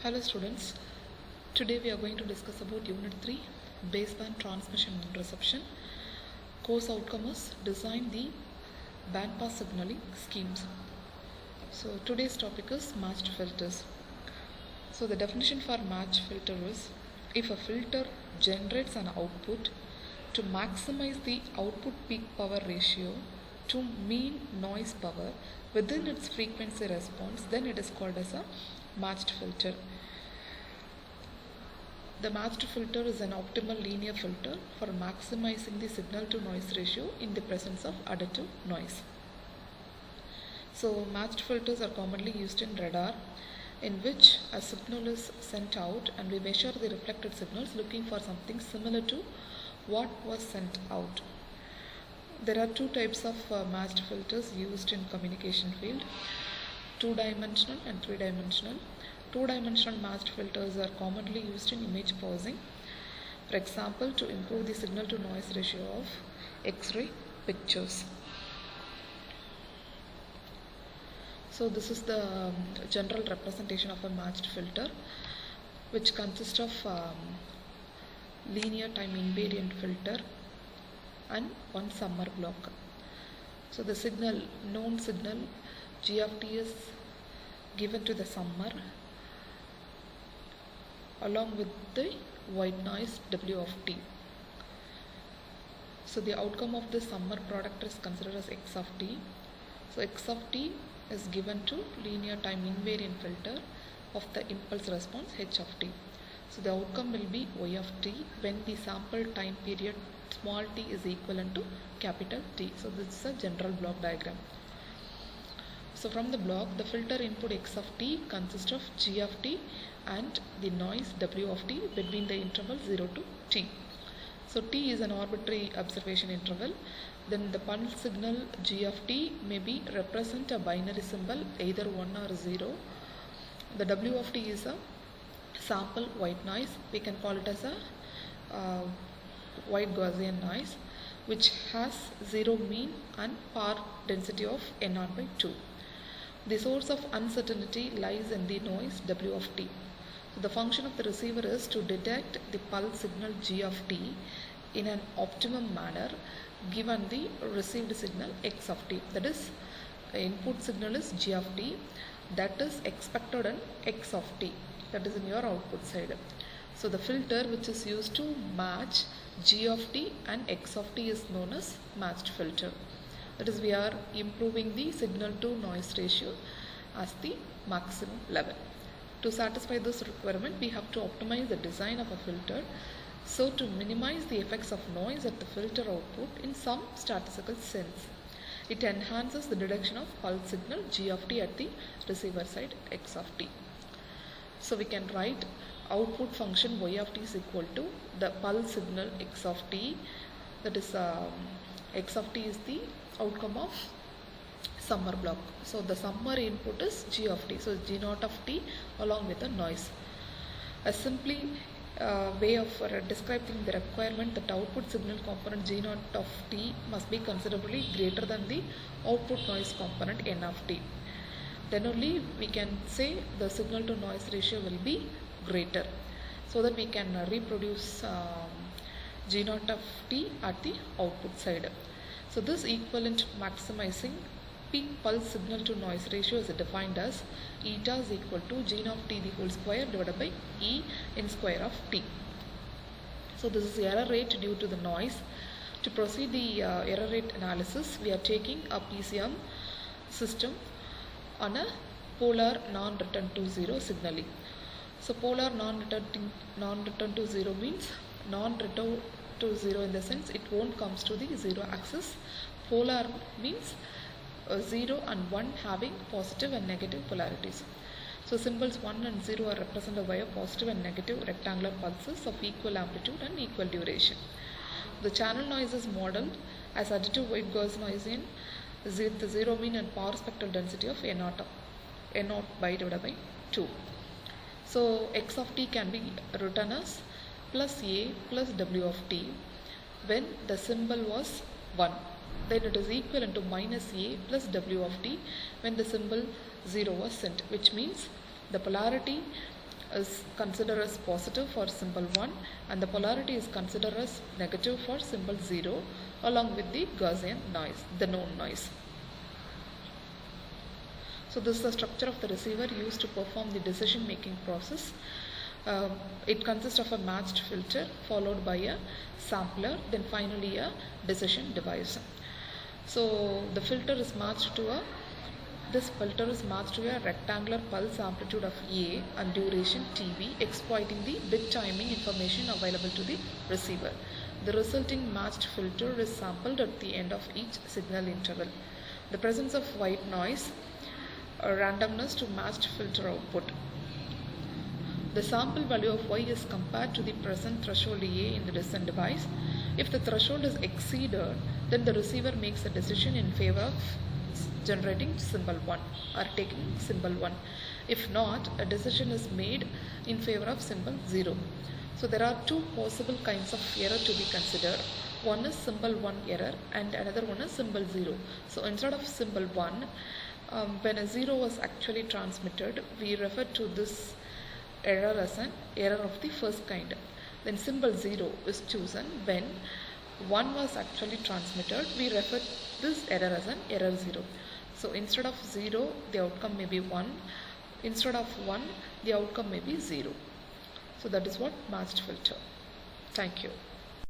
Hello students, today we are going to discuss about Unit 3 Baseband Transmission and Reception. Course outcome is design the bandpass signaling schemes. So today's topic is matched filters. So the definition for matched filter is if a filter generates an output to maximize the output peak power ratio to mean noise power within its frequency response, then it is called as a matched filter. The matched filter is an optimal linear filter for maximizing the signal to noise ratio in the presence of additive noise. So matched filters are commonly used in radar, in which a signal is sent out and we measure the reflected signals looking for something similar to what was sent out. There are two types of matched filters used in communication field, two-dimensional and three-dimensional. Two-dimensional matched filters are commonly used in image pausing, for example, to improve the signal to noise ratio of X-ray pictures. So this is the general representation of a matched filter, which consists of linear time invariant filter and one summer block. So the signal, known signal G of t is given to the summer along with the white noise W of t. So the outcome of the summer product is considered as X of t. So X of t is given to linear time invariant filter of the impulse response H of t. So the outcome will be Y of t when the sample time period small t is equivalent to capital T. So this is a general block diagram. So from the block, the filter input X of t consists of G of t and the noise W of t between the interval 0 to t. So t is an arbitrary observation interval. Then the pulse signal G of t may be represent a binary symbol either 1 or 0. The W of t is a sample white noise. We can call it as a white Gaussian noise, which has 0 mean and power density of N0 by 2. The source of uncertainty lies in the noise W of t. So the function of the receiver is to detect the pulse signal G of t in an optimum manner given the received signal X of t. That is, input signal is G of t, that is expected in X of t, that is in your output side. So the filter which is used to match G of t and X of t is known as matched filter. That is, we are improving the signal to noise ratio as the maximum level. To satisfy this requirement, we have to optimize the design of a filter so to minimize the effects of noise at the filter output in some statistical sense. It enhances the detection of pulse signal G of t at the receiver side X of t. So we can write output function Y of t is equal to the pulse signal X of t, that is X of t is the outcome of summer block. So the summer input is G of t, so G0 of t along with the noise. A simply way of describing the requirement that output signal component G0 of t must be considerably greater than the output noise component N of t. Then only we can say the signal to noise ratio will be greater, so that we can reproduce G0 of t at the output side. So this equivalent maximizing peak pulse signal to noise ratio is defined as eta is equal to G0 of t the whole square divided by E n square of t. So this is the error rate due to the noise. To proceed the error rate analysis, we are taking a PCM system on a polar non-return to zero signaling. So polar non-return to zero means non-return to zero in the sense it won't comes to the zero axis. Polar means 0 and 1 having positive and negative polarities. So symbols 1 and 0 are represented by a positive and negative rectangular pulses of equal amplitude and equal duration. The channel noise is modeled as additive white Gaussian with the 0 mean and power spectral density of N0 by divided by 2. So X of t can be written as plus A plus W of t when the symbol was 1. Then it is equivalent to minus A plus W of t when the symbol 0 was sent, which means the polarity is considered as positive for symbol 1 and the polarity is considered as negative for symbol 0 along with the Gaussian noise, the known noise. So this is the structure of the receiver used to perform the decision making process. It consists of a matched filter followed by a sampler, then finally a decision device. So the filter is matched to a rectangular pulse amplitude of A and duration Tb, exploiting the bit timing information available to the receiver. The resulting matched filter is sampled at the end of each signal interval. The presence of white noise randomness to matched filter output. The sample value of y is compared to the present threshold A in the decision device. If the threshold is exceeded, then the receiver makes a decision in favor of generating symbol 1 or taking symbol 1. If not, a decision is made in favor of symbol 0. So there are two possible kinds of error to be considered. One is symbol 1 error and another one is symbol 0. So instead of symbol 1, when a 0 was actually transmitted, we refer to this error as an error of the first kind. Then symbol 0 is chosen when 1 was actually transmitted. We refer this error as an error 0. So instead of 0, the outcome may be 1. Instead of 1, the outcome may be 0. So that is what matched filter. Thank you.